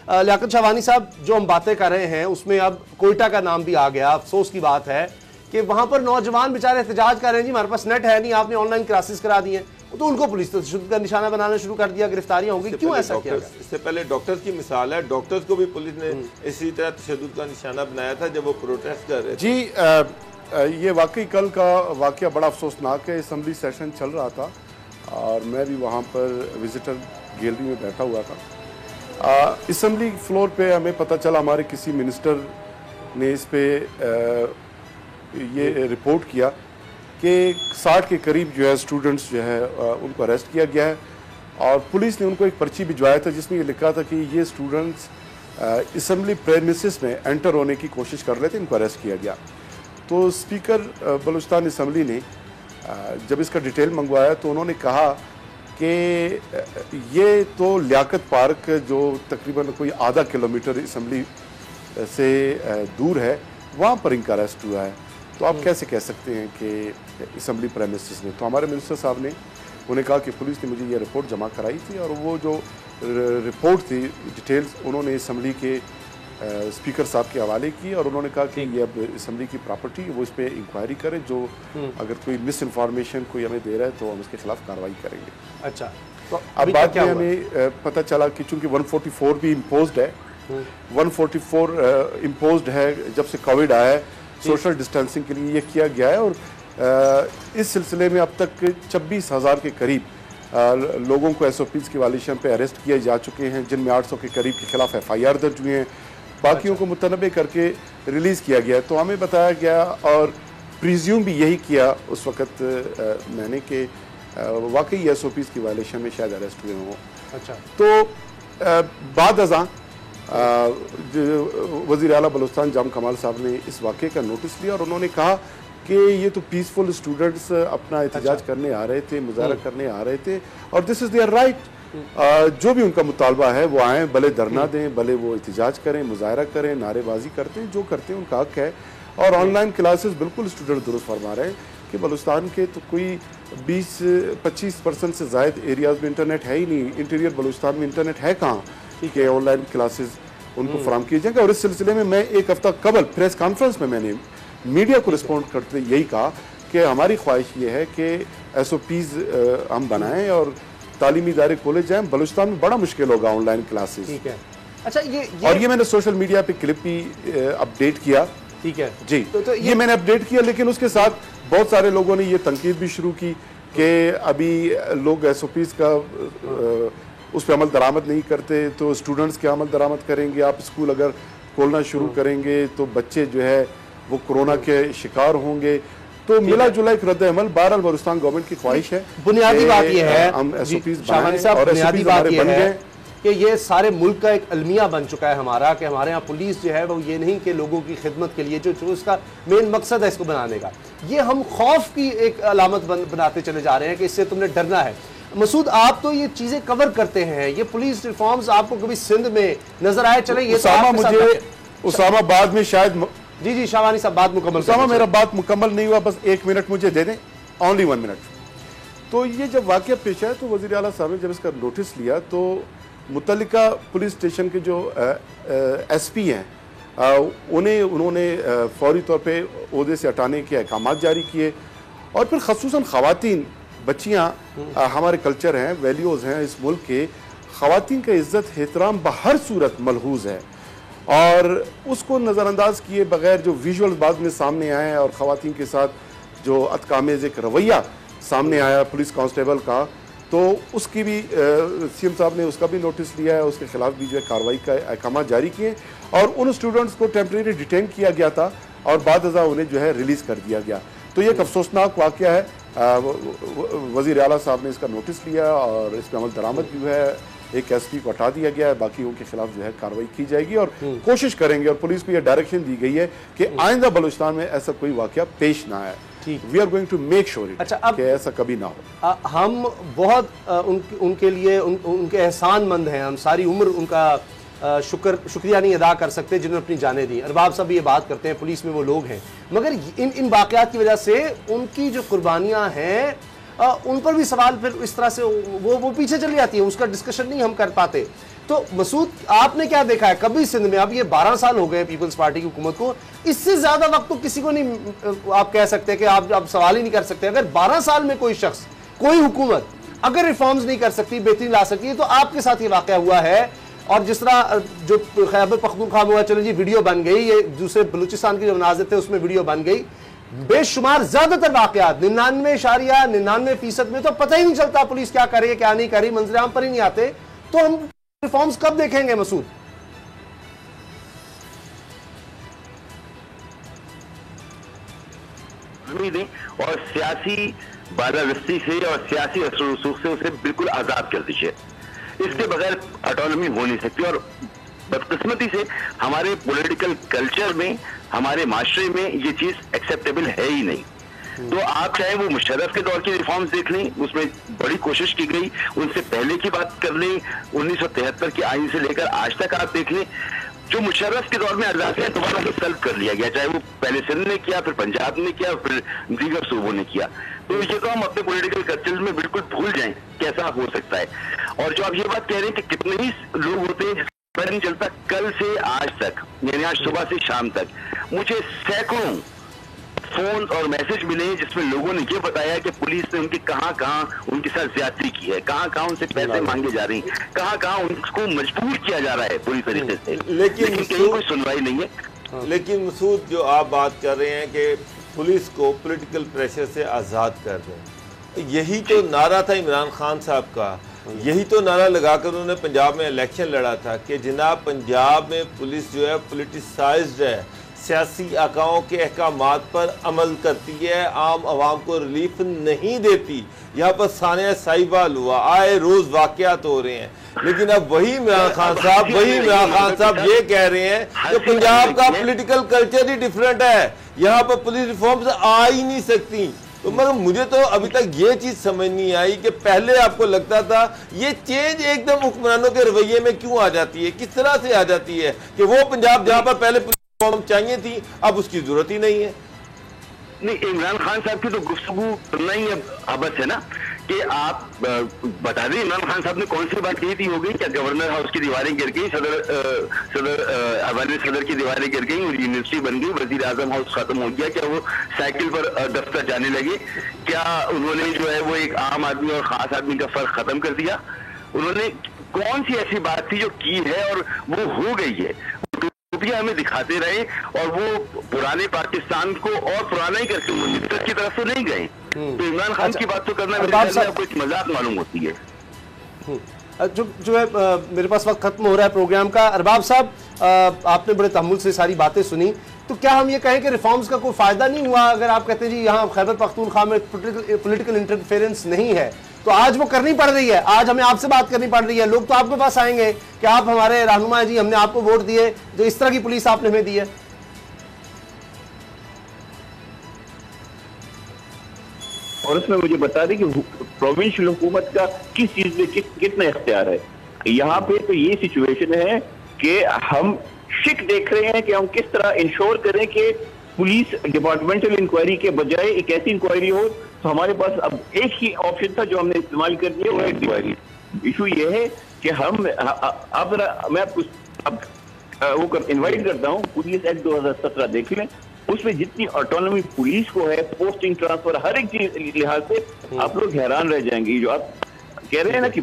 लियाकत शाहवानी साहब, जो हम बातें कर रहे हैं उसमें अब कोयटा का नाम भी आ गया। अफसोस की बात है कि वहां पर नौजवान बेचारे एहतजाज कर रहे हैं, जी हमारे पास नेट है नहीं, आपने ऑनलाइन क्लासेस करा दी हैं, तो उनको पुलिस तशद्दुद का निशाना बनाना शुरू कर दिया, गिरफ्तारियां होंगी। क्यों ऐसा किया? इससे पहले डॉक्टर्स की मिसाल है, डॉक्टर्स को भी पुलिस ने इसी तरह तशद्दुद का निशाना बनाया था जब वो प्रोटेस्ट कर रहे थे। जी, ये वाकई कल का वाकया बड़ा अफसोसनाक है। असम्बली सेशन चल रहा था और मैं भी वहाँ पर विजिटर गैलरी में बैठा हुआ था। असम्बली फ्लोर पे हमें पता चला, हमारे किसी मिनिस्टर ने इस पे ये रिपोर्ट किया कि 60 के करीब जो है स्टूडेंट्स जो है उनको अरेस्ट किया गया है और पुलिस ने उनको एक पर्ची भिजवाया था जिसमें ये लिखा था कि ये स्टूडेंट्स असम्बली प्रेमिसेस में एंटर होने की कोशिश कर रहे थे, इनको अरेस्ट किया गया। तो स्पीकर बलूचिस्तान असम्बली ने जब इसका डिटेल मंगवाया तो उन्होंने कहा कि ये तो लियाकत पार्क जो तकरीबन कोई आधा किलोमीटर असम्बली से दूर है, वहाँ पर इनका अरेस्ट हुआ है। तो आप कैसे कह सकते हैं कि असम्बली प्रेमिसेस में? तो हमारे मिनिस्टर साहब ने उन्हें कहा कि पुलिस ने मुझे ये रिपोर्ट जमा कराई थी और वो जो रिपोर्ट थी डिटेल्स उन्होंने असम्बली के स्पीकर साहब के हवाले की और उन्होंने कहा कि ये अब असम्बली की प्रॉपर्टी वो इस पर इंक्वायरी करे, जो अगर कोई मिस इन्फॉर्मेशन कोई हमें दे रहा है तो हम उसके खिलाफ कार्रवाई करेंगे। अच्छा, तो अब बाद में हमें पता चला कि चूंकि 144 भी इम्पोज्ड है, 144 इम्पोज्ड है जब से कोविड आया है, सोशल डिस्टेंसिंग के लिए ये किया गया है और इस सिलसिले में अब तक 26,000 के करीब लोगों को SOPs की वायलेशन पे अरेस्ट किए जा चुके हैं, जिनमें 800 के करीब के खिलाफ FIR दर्ज हुए हैं, बाकियों को मुतनबे करके रिलीज़ किया गया। तो हमें बताया गया और प्रिज्यूम भी यही किया उस वक़्त मैंने कि वाकई SOPs की वायलेशन में शायद अरेस्ट हुए हों। अच्छा, तो बाद अज़ां वज़ीर आला बलूचिस्तान जाम कमाल साहब ने इस वाक़े का नोटिस लिया और उन्होंने कहा कि ये तो पीसफुल स्टूडेंट्स अपना एहतजाज करने आ रहे थे, मुजाहरा करने आ रहे थे और दिस इज़ देयर राइट। जो भी उनका मुतालबा है वो आएँ, भले धरना दें, भले वो एहतजाज करें, मुजाहरा करें, नारेबाजी करते हैं, जो करते हैं उनका हक है। और ऑनलाइन क्लासेस बिल्कुल स्टूडेंट दुरुस्त फरमा रहे हैं कि बलूचिस्तान के तो कोई 20-25% से ज़ायद एरियाज़ में इंटरनेट है ही नहीं। इंटीरियर बलूचिस्तान में इंटरनेट है कहाँ कि ऑनलाइन क्लासेस उनको फराम किए जाएंगे। और इस सिलसिले में मैं एक हफ्ता कबल प्रेस कॉन्फ्रेंस में मैंने मीडिया को रिस्पॉन्ड करते यही कहा कि हमारी ख्वाहिश ये है कि SOPs हम बनाएं और तालीमी इदारे खोले जाएं। बलूचिस्तान में बड़ा मुश्किल होगा ऑनलाइन क्लासेस। ठीक है। अच्छा, ये मैंने सोशल मीडिया पे क्लिप भी अपडेट किया। ठीक है जी, तो ये मैंने अपडेट किया, लेकिन उसके साथ बहुत सारे लोगों ने ये तनकीद भी शुरू की कि अभी लोग SOPs का उस पर अमल दरामद नहीं करते तो स्टूडेंट्स क्या अमल दरामद करेंगे? आप स्कूल अगर खोलना शुरू करेंगे तो बच्चे जो है वो कोरोना के शिकार होंगे। तो मिला जुला एक रद्द अमल। बहरहाल बलूचिस्तान गवर्नमेंट की ख्वाहिश है, बुनियादी बात यह है हम SOPs शाहवानी साहब, बुनियादी बात यह है कि ये सारे मुल्क का एक अलमिया बन चुका है हमारा कि हमारे यहाँ पुलिस जो है वो ये नहीं कि लोगों की खिदमत के लिए जो उसका मेन मकसद है इसको बनाने का, ये हम खौफ की एक अलामत बनाते चले जा रहे हैं कि इससे तुमने डरना है। मसूद, आप तो ये चीजें कवर करते हैं, ये पुलिस रिफॉर्म्स आपको कभी सिंध में नजर आए? चले ये उसामा बाद में शायद। जी शाहवानी साहब, बात मुकम्मल। उसामा, मेरा बात मुकम्मल नहीं हुआ, बस 1 मिनट मुझे दे दें, ओनली 1 मिनट। तो ये जब वाक़या पेश आया तो वज़ीर आला साहब ने जब इसका नोटिस लिया तो मुतल्लिका पुलिस स्टेशन के जो SP हैं उन्होंने फौरी तौर पे ओहदे से हटाने के अहकाम जारी किए और फिर ख़ुसूसन ख़वातीन, बच्चियाँ हमारे कल्चर हैं, वैल्यूज़ हैं इस मुल्क के, ख़वातीन का इज़्ज़त एहतराम बहर सूरत मलहूज़ है और उसको नज़रअंदाज किए बगैर जो विजुअल बाद में सामने आए और ख़वातीन के साथ जो अतकामेज़ एक रवैया सामने आया पुलिस कांस्टेबल का, तो उसकी भी CM साहब ने उसका भी नोटिस लिया है, उसके खिलाफ भी जो है कार्रवाई का अहकाम जारी किए और उन स्टूडेंट्स को टेम्परेरी डिटेन किया गया था और बाद अज़ा उन्हें जो है रिलीज़ कर दिया गया। तो ये एक अफसोसनाक वाक़या है। वज़ीर आला साहब ने इसका नोटिस लिया और इस पर अमल दरामद भी है, एक SP को हटा दिया गया है, बाकियों के खिलाफ जो है कार्रवाई की जाएगी और कोशिश करेंगे और पुलिस को यह डायरेक्शन दी गई है कि आइंदा बलूचिस्तान में ऐसा कोई वाक़या पेश ना आए। We are going to make sure it कि ऐसा कभी ना हो। हम बहुत उनके लिए उनके एहसानमंद हैं, हम सारी उम्र उनका शुक्रिया नहीं अदा कर सकते जिन्होंने अपनी जानें दी। अरबाब साहब ये बात करते हैं, पुलिस में वो लोग हैं, मगर इन वाक़यात की वजह से उनकी जो कुर्बानियाँ हैं उन पर भी सवाल फिर इस तरह से वो पीछे चली जाती है, उसका डिस्कशन नहीं हम कर पाते। तो मसूद, आपने क्या देखा है कभी सिंध में? अब ये 12 साल हो गए पीपल्स पार्टी की हुकूमत को, इससे ज्यादा वक्त तो किसी को नहीं आप कह सकते कि आप सवाल ही नहीं कर सकते। अगर 12 साल में कोई शख्स, कोई हुकूमत अगर रिफॉर्म्स नहीं कर सकती, बेहतरी ला सकती है, तो आपके साथ ये वाकया हुआ है। और जिस तरह जो खैबर पख्तूनख्वा में हुआ, चलो जी वीडियो बन गई, ये दूसरे बलूचिस्तान के जो मनाज़िर थे उसमें वीडियो बन गई, बेशुमार ज्यादातर वाकयात 99.99% में तो पता ही नहीं चलता पुलिस क्या करे क्या नहीं करी, मंजर आम पर ही नहीं आते। तो हम रिफॉर्म्स कब देखेंगे मसूद? और सियासी बादागस्ती से और सियासी असर रसूख से उसे बिल्कुल आजाद कर दीजिए। इसके बगैर ऑटोनॉमी हो नहीं सकती। और बदकिस्मती से हमारे पॉलिटिकल कल्चर में, हमारे माशरे में ये चीज एक्सेप्टेबल है ही नहीं। तो आप चाहे वो मुशर्रफ के दौर की रिफॉर्म्स देख लें, उसमें बड़ी कोशिश की गई, उनसे पहले की बात कर लें, 1973 के आइन से लेकर आज तक आप देख लें, जो मुशर्रफ के दौर में अरदासियां दोबारा से सल्व कर लिया गया, चाहे वो पहले सिंध ने किया, फिर पंजाब ने किया, फिर दीगर सूबों ने किया। तो ये तो हम अपने पॉलिटिकल कल्चर में बिल्कुल भूल जाएं कैसा हो सकता है। और जो आप ये बात कह रहे हैं कि कितने ही लोग होते हैं पता नहीं चलता, कल से आज तक, यानी आज सुबह से शाम तक मुझे सैकड़ों फोन और मैसेज मिले हैं जिसमें लोगों ने ये बताया कि पुलिस ने उनके कहां उनके साथ ज्यादती की है, कहां उनसे पैसे मांगे जा रहे हैं, कहां उनको मजबूर किया जा रहा है पूरी तरीके से, लेकिन कहीं कोई सुनवाई नहीं है। लेकिन मसूद, जो आप बात कर रहे हैं कि पुलिस को पॉलिटिकल प्रेशर से आज़ाद कर दें, यही तो नारा था इमरान खान साहब का, यही तो नारा लगाकर उन्होंने पंजाब में इलेक्शन लड़ा था कि जनाब पंजाब में पुलिस जो है पॉलिटिसाइज्ड है, सियासी आकाओं के अहकामात पर अमल करती है, आम आवाम को रिलीफ नहीं देती। यहाँ पर सानिया साहिबाल हुआ, आए रोज वाकयात हो रहे हैं। लेकिन अब वही इमरान खान साहब ये कह रहे हैं कि पंजाब का पॉलिटिकल कल्चर ही डिफरेंट है, यहाँ पर पुलिस रिफॉर्म्स आ ही नहीं सकती। तो मगर मुझे तो अभी तक ये चीज समझ नहीं आई कि पहले आपको लगता था ये चेंज एकदम हुक्मरानों के रवैये में क्यों आ जाती है, किस तरह से आ जाती है कि वो पंजाब जहां पर पहले रिफॉर्म चाहिए थी अब उसकी जरूरत ही नहीं है। नहीं, इमरान खान साहब की तो गुफ्तगू करना ही अब अबस है ना कि आप बता दें इमरान खान साहब ने कौन सी बात कही थी, हो गई क्या गवर्नर हाउस की दीवारें गिर गई, सदर की दीवारें गिर गई, यूनिवर्सिटी बन गई, वजीर आजम हाउस खत्म हो गया, क्या वो साइकिल पर दफ्तर जाने लगे, क्या उन्होंने जो है वो एक आम आदमी और खास आदमी का फर्क खत्म कर दिया? उन्होंने कौन सी ऐसी बात थी जो की है और वो हो गई है? हमें दिखाते रहे और वो पुराने पाकिस्तान को और पुराना ही करके मुल्क की तरफ से नहीं गए। तो इमरान खान की बात तो करना आपको एक मजाक मालूम होती है। जो है मेरे पास वक्त खत्म हो रहा है प्रोग्राम का। अरबाब साहब, आपने बड़े तहम्मुल से सारी बातें सुनी, तो क्या हम ये कहें कि रिफॉर्म्स का कोई फायदा नहीं हुआ? अगर आप कहते हैं जी यहाँ खैबर पख्तूनख्वा में पॉलिटिकल इंटरफेरेंस नहीं है, तो आज वो करनी पड़ रही है, आज हमें आपसे बात करनी पड़ रही है। लोग तो आपके पास आएंगे कि आप हमारे रहनुमा हैं जी, हमने आपको वोट दिए, जो इस तरह की पुलिस आपने हमें दी है। और उसमें मुझे बता दें कि प्रोविंशियल हुकूमत का किस चीज में कितना इख्तियार है। यहाँ पे तो ये सिचुएशन है कि हम शिक देख रहे हैं कि हम किस तरह इंश्योर करें कि पुलिस डिपार्टमेंटल इंक्वायरी के बजाय एक ऐसी इंक्वायरी हो। तो हमारे पास अब एक ही ऑप्शन था जो हमने इस्तेमाल कर दिया, वो है इंक्वायरी। इशू ये है कि हम अब मैं आपको अब वो इन्वाइट करता हूँ, पुलिस एक्ट 2017 देख लें, उसमें जितनी ऑटोनॉमी पुलिस को है, पोस्टिंग ट्रांसफर हर एक चीज लिहाज से आप लोग हैरान रह जाएंगे। जो आप कह रहे हैं ना कि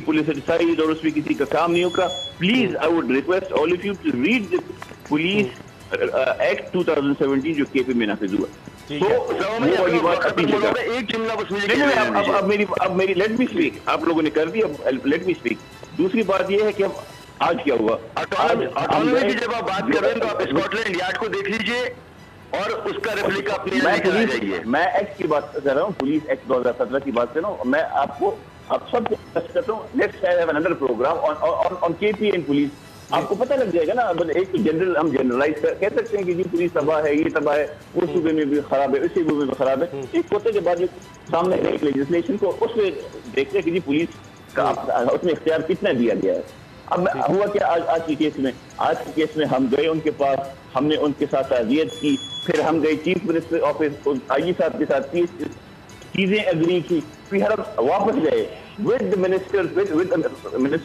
पुलिस डिसाइड और उसमें किसी का काम नहीं होगा, please I would request all of you to read the police act 2017 जो केपी में नाफिज हुआ। अब मेरी लेट मी स्पीक, आप लोगों ने कर दी, अब लेट मी स्पीक। दूसरी बात यह है कि अब आज क्या हुआ, ऑटोनॉमी की जब आप बात कर रहे हैं तो आप स्कॉटलैंड यार्ड को देख लीजिए और उसका रेप्लिका अपने मैं एक्ट की बात कर रहा हूँ, पुलिस एक्ट 2017 की बात कर रहा हूँ। मैं आपको अब सब करता हूँ, let's have another program on KP and police. आपको पता लग जाएगा ना। एक जनरल हम जनरलाइज कह सकते हैं कि जी पुलिस तबाह है, ये तबाह है, उस सूबे में भी खराब है, उस सूबे में भी खराब है। एक होते के बाद सामने एक लेजिस्लेशन को उसमें देखते हैं कि जी पुलिस का उसमें इख्तियार कितना दिया गया है। अब हुआ क्या आज के केस में हम गए उनके पास, हमने उनके साथ ताज़ियत की, फिर हम गए चीफ मिनिस्टर ऑफिस आईजी साहब के साथ चीजें एग्री की, फिर हम वापस गए विद मिनिस्टर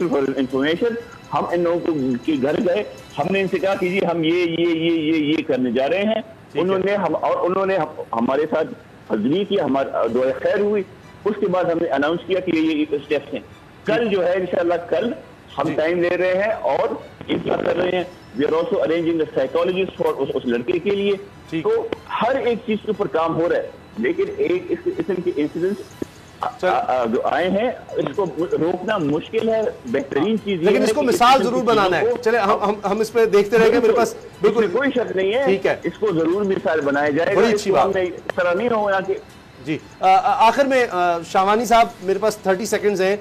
फॉर इंफॉर्मेशन, हम इन लोगों के घर गए, हमने इनसे कहा कि जी हम ये करने जा रहे हैं। उन्होंने हमारे साथ हजरी की, हमारा दुआ खैर हुई। उसके बाद हमने अनाउंस किया कि ये स्टेप्स हैं। कल जो है इंशाल्लाह कल हम टाइम ले रहे हैं और क्या कर रहे हैं, we are also arranging psychologist for उस लड़के के लिए। तो हर एक चीज के ऊपर काम हो रहा है, लेकिन एक इस किस्म के इंसिडेंट्स जो आए हैं इसको रोकना मुश्किल है। बेहतरीन चीज लेकिन इसको मिसाल जरूर बनाना है। चले हम इस पे देखते रहेंगे। मेरे पास बिल्कुल कोई शक नहीं है, ठीक है, इसको जरूर मिसाल बनाया जाएगा। बड़ी अच्छी बात तरह नहीं होगा कि जी। आखिर में शाहवानी साहब, मेरे पास 30 सेकंड्स हैं।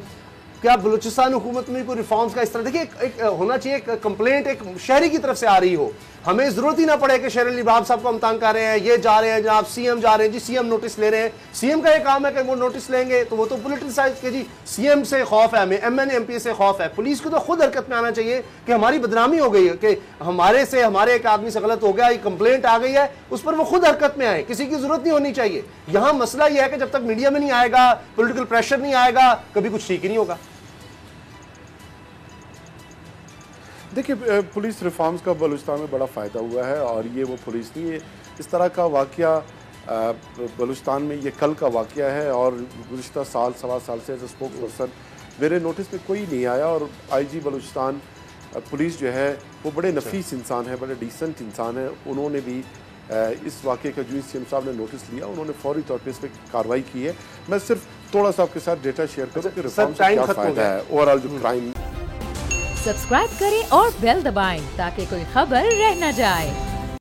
क्या बलूचिस्तान हुकूमत में कोई रिफॉर्म्स का इस तरह, देखिए एक होना चाहिए, एक कंप्लेंट एक शहरी की तरफ से आ रही हो, हमें जरूरत ही ना पड़े कि शहर लिबाब साहब को हम तंग कर रहे हैं, ये जा रहे हैं जनाब, सीएम जा रहे हैं जी, सीएम नोटिस ले रहे हैं। सीएम का ये काम है कि वो नोटिस लेंगे तो वो तो पॉलिटिसाइज के जी, सीएम से खौफ है हमें, एमएनए एमपी से खौफ है। पुलिस को तो खुद हरकत में आना चाहिए कि हमारी बदनामी हो गई है, कि हमारे एक आदमी से गलत हो गया, ये कंप्लेंट आ गई है, उस पर वो खुद हरकत में आए, किसी की जरूरत नहीं होनी चाहिए। यहां मसला यह है कि जब तक मीडिया में नहीं आएगा, पॉलिटिकल प्रेशर नहीं आएगा, कभी कुछ ठीक ही नहीं होगा। देखिए, पुलिस रिफॉर्म्स का बलूचिस्तान में बड़ा फ़ायदा हुआ है और ये वो पुलिस नहीं है। इस तरह का वाक़या बलूचिस्तान में ये कल का वाक़या है और गुज़िश्ता साल सवा साल से एज ए स्पोक्स पर्सन मेरे नोटिस में कोई नहीं आया। और आईजी बलूचिस्तान पुलिस जो है वो बड़े नफीस इंसान है, बड़े डिसेंट इंसान है। उन्होंने भी इस वाक़े का जो सीएम साहब ने नोटिस लिया, उन्होंने फौरी तौर पर इस पर कार्रवाई की है। मैं सिर्फ थोड़ा सा आपके साथ डेटा शेयर करूँ कि रिफॉर्म्स का क्या फ़ायदा है ओवरऑल जो क्राइम। सब्सक्राइब करें और बेल दबाएं ताकि कोई खबर रह न जाए।